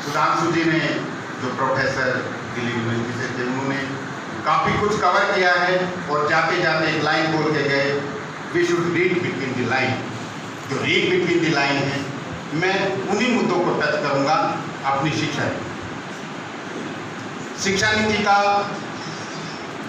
सुधांशु जी ने, जो professor Delhi university से थे, उन्होंने काफ़ी कुछ कवर किया है और जाते जाते एक लाइन बोल के गए, we should read between the line. जो रीड बिटवीन द लाइन है, मैं उन्हीं मुद्दों को टच करूंगा अपनी शिक्षा नीति। शिक्षा नीति का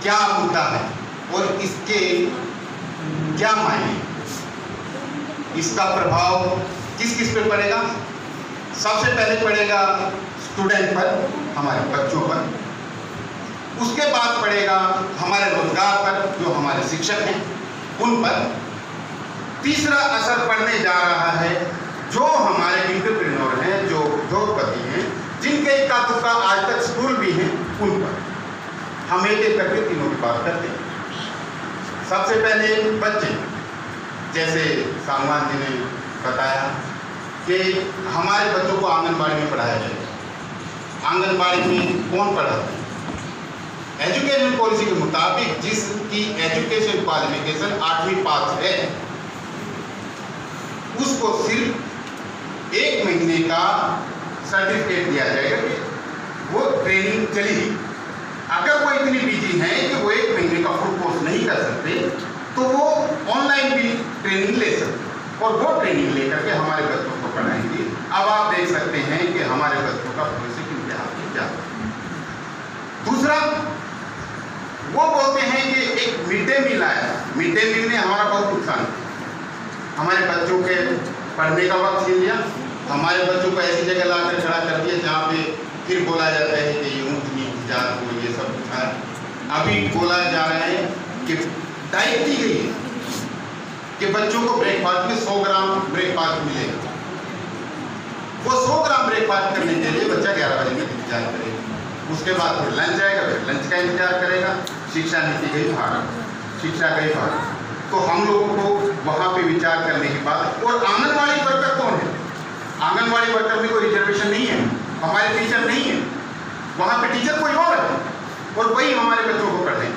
क्या मुद्दा है और इसके क्या मायने, इसका प्रभाव किस किस पे पड़ेगा। सबसे पहले पड़ेगा स्टूडेंट पर, हमारे बच्चों पर। उसके बाद पड़ेगा हमारे रोजगार पर, जो हमारे शिक्षक हैं उन पर। तीसरा असर पड़ने जा रहा है जो हमारे एंटरप्रेन्योर हैं, जो उद्योगपति हैं, जिनके इक्का दुक्का आज तक स्कूल भी हैं, उन पर। हम एक एक करके तीनों की बात करते हैं। सबसे पहले बच्चे, जैसे सामान जी ने बताया कि हमारे बच्चों को आंगनबाड़ी में पढ़ाया जाए। आंगनबाड़ी में कौन पढ़ाता है? एजुकेशन पॉलिसी के मुताबिक जिसकी एजुकेशन क्वालिफिकेशन 8वीं पास है, उसको सिर्फ 1 महीने का सर्टिफिकेट दिया जाएगा कि वो ट्रेनिंग चली। अगर वो इतनी बिजी हैं कि वो 1 महीने का फुल कोर्स नहीं कर सकते, तो वो ऑनलाइन भी ट्रेनिंग ले सकते और वो ट्रेनिंग लेकर के हमारे बच्चों को पढ़ाएंगे। अब आप देख सकते हैं कि हमारे बच्चों का भविष्य किनके हाथ में क्या। दूसरा, वो बोलते हैं कि एक मिड डे मील आया। मिड डे मील ने हमारा बहुत नुकसान किया। हमारे बच्चों के पढ़ने का वक्त छीन लिया, हमारे बच्चों को ऐसी जगह लाकर खड़ा कर दिया जहाँ पे फिर बोला जाता है कि ये ऊँच नीच जात को ये सब कुछ है। अभी बोला जा रहा है कि डाइट दी गई है कि बच्चों को ब्रेकफास्ट में 100 ग्राम ब्रेकफास्ट मिलेगा। वो 100 ग्राम ब्रेकफास्ट करने के लिए बच्चा 11 बजे में इंतजार करेगा। उसके बाद फिर लंच आएगा, फिर लंच का इंतजार करेगा। शिक्षा नीति गई भारत, शिक्षा गई भारत। तो हम लोगों को वहाँ पे विचार करने की बात। और आंगनबाड़ी वर्कर कौन है? आंगनबाड़ी वर्कर में कोई रिजर्वेशन नहीं है, हमारे टीचर नहीं है। वहाँ पे टीचर कोई और है और वही हमारे बच्चों को पढ़े।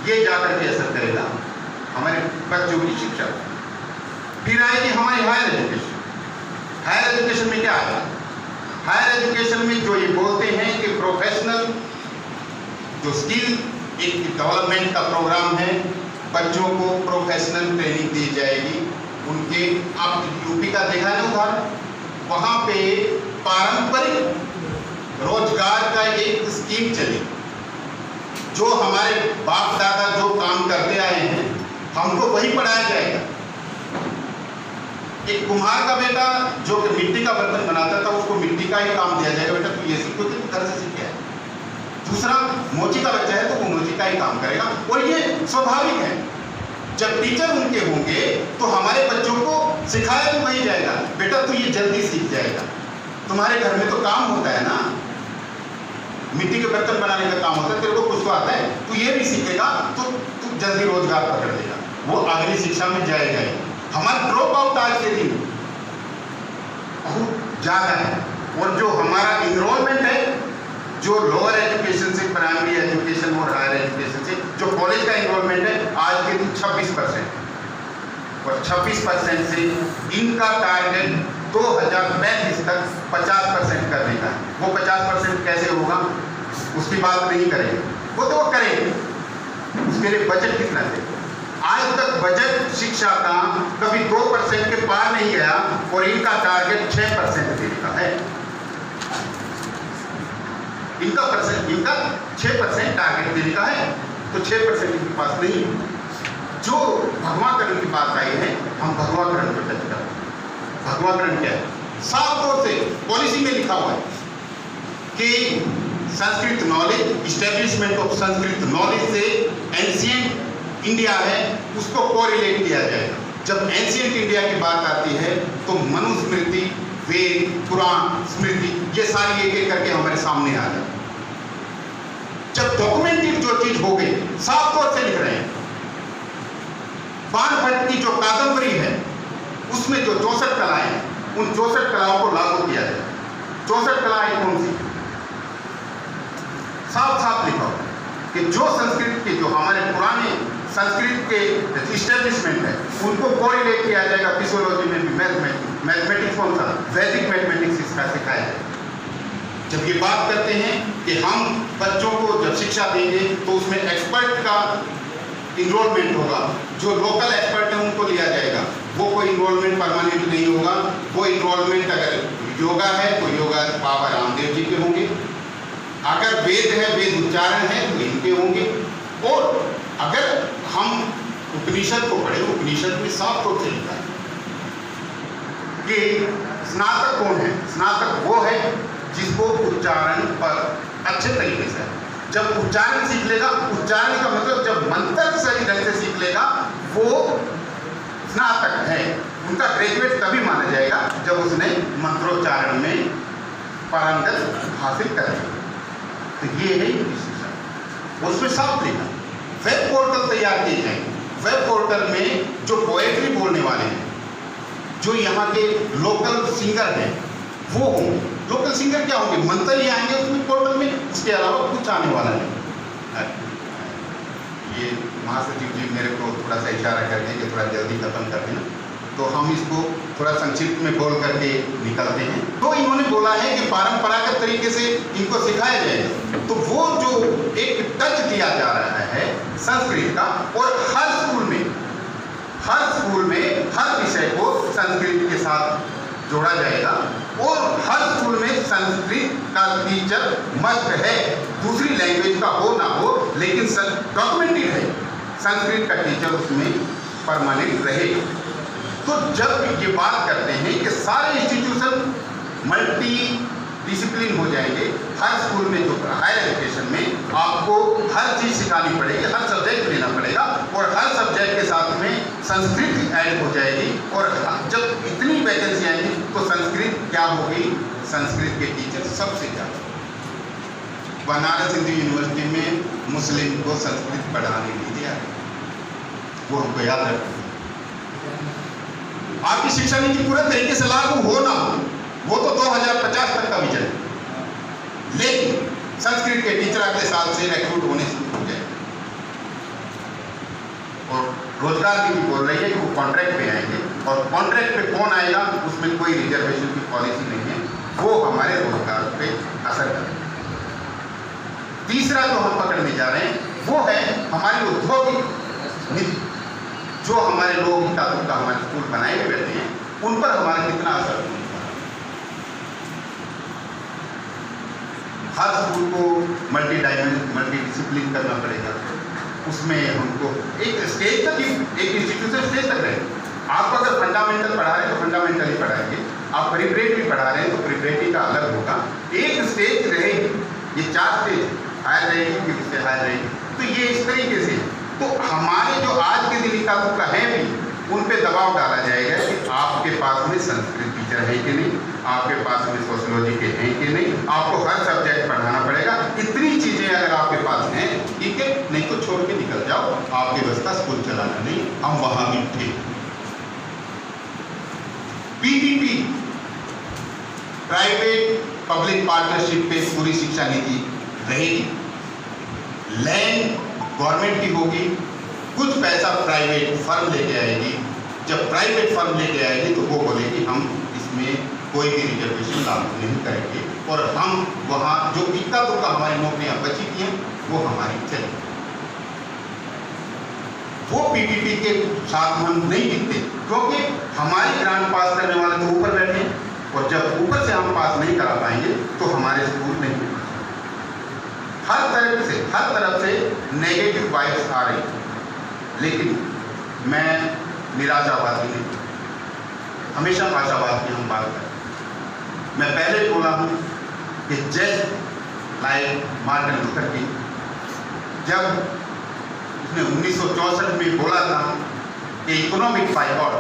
ये जाकर के असर करेगा हमारे बच्चों की शिक्षा। फिर आएगी हमारी हायर एजुकेशन। हायर एजुकेशन में क्या आएगा? हायर एजुकेशन में जो ये बोलते हैं कि प्रोफेशनल जो स्किल एक डेवलपमेंट का प्रोग्राम है, बच्चों को प्रोफेशनल ट्रेनिंग दी जाएगी। उनके आप यूपी का देखा है उदाहरण, वहाँ पे पारंपरिक रोजगार का एक स्कीम चली। जो हमारे बाप दादा जो काम करते आए हैं, हमको वही पढ़ाया जाएगा। एक कुम्हार का बेटा जो कि मिट्टी का बर्तन बनाता था, उसको मिट्टी का ही काम दिया जाएगा, बेटा तू ये सीखो, तो घर से सीखे है। दूसरा, मोची का बच्चा है तो वो मोची का ही काम करेगा। और ये स्वाभाविक है। जब टीचर उनके होंगे तो हमारे बच्चों को सिखाया भी वही जाएगा, बेटा तू ये जल्दी सीख जाएगा। तुम्हारे घर में तो काम होता है ना, मिट्टी के बर्तन बनाने का काम होता है, तेरे को कुछ तो आता है, तू ये भी सीखेगा तो तू जल्दी रोजगार पकड़ लेगा। वो अगली शिक्षा में जाएगा ही। हमारा ड्रॉप आउट आज के दिन बहुत ज़्यादा है। और जो हमारा इनरोलमेंट है, जो लोअर एजुकेशन से, प्राइमरी एजुकेशन और हायर एजुकेशन से जो कॉलेज का इनरोलमेंट है, आज के दिन 26%। और 26% से इनका टारगेट 2035 तक 50% करने का है। वो 50% कैसे होगा उसकी बात नहीं करेंगे, वो तो वो करेंगे। उसके लिए बजट कितना है? आज तक बजट शिक्षा का कभी 2% के पार नहीं गया और इनका टारगेट 6% देने का है। इनका 6% टारगेट देने का है, तो 6% इनके पास नहीं। जो भगवाकरण की बात आई है, हम भगवाकरण पर टच करते हैं। भगवाकरण क्या है? साफ तौर से पॉलिसी में लिखा हुआ है कि Sanskrit knowledge, establishment of Sanskrit knowledge से एंशिएंट इंडिया है उसको कोरिलेट किया जाएगा। जब एंशिएंट इंडिया की बात आती है तो मनुस्मृति, वेद, पुराण, स्मृति, ये सारी एक एक करके हमारे सामने आ जाए। जब डॉक्यूमेंटेड जो चीज हो गई, साफ तौर से लिख रहे हैं। बाणभट्ट की जो कादम्बरी है, उसमें जो 64 कलाएं हैं, उन 64 कलाओं को लागू किया जाए। 64 कलाएं कौन सी? साफ साफ लिखा हुआ कि जो संस्कृत के, जो हमारे पुराने संस्कृत के इस्टेब्लिशमेंट है, उनको कोरिलेट किया जाएगा। फिजियोलॉजी में भी मैथमेटिक्स कौन सा? वैदिक मैथमेटिक्स इसका सिखाया जाएगा। जब ये बात करते हैं कि हम बच्चों को जब शिक्षा देंगे तो उसमें एक्सपर्ट का इन्रोलमेंट होगा, जो लोकल एक्सपर्ट है उनको लिया जाएगा, वो कोई इन्रोलमेंट परमानेंट नहीं होगा। वो इन्रोलमेंट अगर योगा है तो योगा बाबा रामदेव जी के होंगे, अगर वेद है, वेद उच्चारण है तो इनके होंगे। और अगर हम उपनिषद को पढ़े, उपनिषद में साफ तौर से लिखा है कि स्नातक कौन है? स्नातक वो है जिसको उच्चारण पर अच्छे तरीके से, जब उच्चारण सीख लेगा, उच्चारण का मतलब जब मंत्र सही ढंग से सीख लेगा वो स्नातक है। उनका ग्रेजुएट तभी माना जाएगा जब उसने मंत्रोच्चारण में पारंगत हासिल कर लिया। तो ये है शिक्षा, उसमें साफ लिखा। वेब पोर्टल तैयार किए जाएंगे, वेब पोर्टल में जो पोएट्री बोलने वाले हैं, जो यहाँ के लोकल सिंगर हैं वो होंगे। लोकल सिंगर क्या होंगे? मंत्र ही आएंगे उसमें पोर्टल में, उसके अलावा कुछ आने वाला नहीं। ये महासचिव जी मेरे को थोड़ा सा इशारा करके कि थोड़ा जल्दी खत्म कर देना, तो हम इसको थोड़ा संक्षिप्त में बोल करके निकलते हैं। तो इन्होंने बोला है कि परंपरागत तरीके से इनको सिखाया जाएगा। तो वो जो एक टच दिया जा रहा है संस्कृत का, और हर स्कूल में हर विषय को संस्कृत के साथ जोड़ा जाएगा, और हर स्कूल में संस्कृत का टीचर मस्ट है। दूसरी लैंग्वेज का हो ना हो, लेकिन डॉक्यूमेंटेड है संस्कृत का टीचर उसमें परमानेंट रहेगा। तो जब ये बात करते हैं कि सारे इंस्टीट्यूशन मल्टी डिसिप्लिन हो जाएंगे, हर स्कूल में जो हायर एजुकेशन में आपको हर चीज़ सिखानी पड़ेगी, हर सब्जेक्ट लेना पड़ेगा, और हर सब्जेक्ट के साथ में संस्कृत ऐड हो जाएगी। और जब इतनी वैकेंसी आएंगी तो संस्कृत क्या होगी? संस्कृत के टीचर सबसे ज़्यादा। बनारस हिंदू यूनिवर्सिटी में मुस्लिम को संस्कृत पढ़ाने नहीं दिया, वो हमको याद रखना। आपकी शिक्षा नीति पूरे तरीके से लागू हो ना हो, वो तो 2050 तक का विजन है, लेकिन संस्कृत के टीचर अगले साल से रिक्रूट होने शुरू हो जाए। और रोजगार नीति बोल रही है कि वो कॉन्ट्रैक्ट पे आएंगे, और कॉन्ट्रैक्ट पे कौन आएगा उसमें कोई रिजर्वेशन की पॉलिसी नहीं है, वो हमारे रोजगार पे असर करेगा। तीसरा जो हम पकड़ने जा रहे हैं वो है हमारी औद्योगिक नीति। जो हमारे लोग हमारे स्कूल बनाए हुए बैठे हैं, उन पर हमारा कितना असर होगा। हर स्कूल को मल्टी डिसिप्लिन करना पड़ेगा। उसमें हमको एक स्टेज तक ही, एक इंस्टीट्यूशन स्टेज तक रहेगा। आप अगर फंडामेंटल पढ़ा रहे हैं तो फंडामेंटल ही पढ़ाएंगे, आप प्रिपरेटरी पढ़ा रहे हैं तो प्रिपरेटरी का अलग होगा। एक स्टेज रहेगी, ये 4 स्टेज, हायर रहेगी, फिर उससे हायर रहेगी। तो ये इस तरीके से, तो हमारे जो आज के दिन का है भी, उन पे दबाव डाला जाएगा कि आपके पास में संस्कृत टीचर है कि नहीं, आपके पास में सोशियोलॉजी के हैं कि नहीं, आपको हर सब्जेक्ट पढ़ाना पड़ेगा। इतनी चीज़ें अगर आपके पास हैं, ठीक है, नहीं तो छोड़ के निकल जाओ, आपकी व्यवस्था स्कूल चलाना नहीं, हम वहाँ भी थे। पीपीपी, प्राइवेट पब्लिक पार्टनरशिप पे पूरी शिक्षा नीति रहेगी। लैंड गवर्नमेंट की होगी, कुछ पैसा प्राइवेट फर्म लेके आएगी। जब प्राइवेट फर्म लेके आएगी तो वो बोलेगी हम इसमें कोई भी रिजर्वेशन लागू नहीं करेंगे, और हम वहाँ जो इक्का दुक्का हमारी नौकरियाँ बची थी हैं वो हमारी चली। वो पीपीपी के साथ हम नहीं टिकते, क्योंकि हमारी ग्रांट पास करने वाले तो ऊपर बैठे हैं, और जब ऊपर से हम पास नहीं करा पाएंगे तो हमारे स्कूल नहीं। हर तरफ से नेगेटिव वाइब्स आ रही, लेकिन मैं निराशावादी नहीं, हमेशा आशावाद की हम बात करें। मैं पहले बोला हूँ कि just like Martin Luther king, जब उसने 1964 में बोला था कि इकोनॉमिक बायकॉट,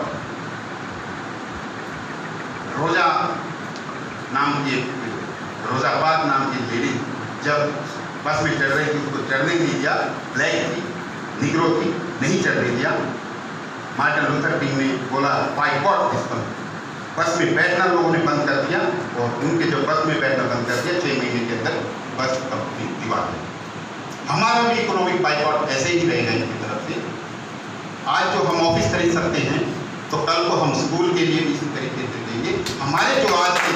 रोजा पार्क नाम की लेडी जब बस में चढ़ रही थी, उसको चढ़ने नहीं दिया, ब्लैक थी, निग्रो थी, नहीं चढ़ने दिया। मार्टिन लूथर किंग ने बोला बायकॉट दिस बस में बैठना लोगों ने बंद कर दिया, और उनके जब बस में बैठना बंद कर दिया 6 महीने के अंदर बस कंपनी दीवार। हमारा भी इकोनॉमिक बायकॉट ऐसे ही रहेगा इनकी तरफ से। आज जो हम ऑफिस खरीद सकते हैं, तो कल को हम स्कूल के लिए भी इसी तरीके से देंगे। हमारे जो आज के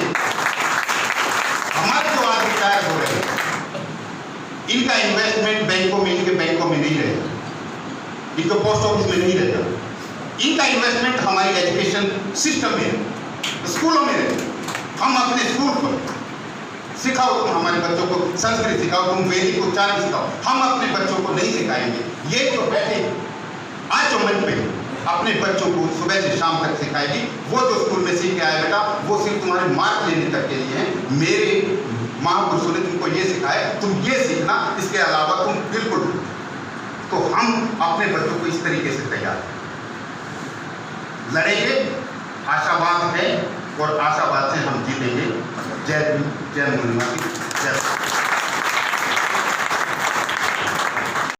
इन्वेस्टमेंट बैंकों में, इनके बैंकों में नहीं रहेगा, इनके पोस्ट ऑफिस में नहीं रहेगा। इनका इन्वेस्टमेंट हमारी एजुकेशन सिस्टम में है, स्कूलों में है। हम अपने स्कूल को सिखाओ, तुम हमारे बच्चों को संस्कृत सिखाओ, तुम वैदिक उच्चारण सिखाओ, हम अपने बच्चों को नहीं सिखाएंगे। ये जो बैठे आचमन पे अपने बच्चों को सुबह से शाम तक सिखाएगी, वो जो स्कूल में सीख के आए बेटा, वो सिर्फ तुम्हारे मार्क लेने तक के लिए है। मेरे महापुरुषों ने तुमको ये सिखाया, तुम ये सीखना, इसके अलावा तुम बिल्कुल। तो हम अपने बच्चों को इस तरीके से तैयार लड़ेंगे, आशावाद है और आशावाद से हम जीतेंगे। जय भीम, जय निवासी, जय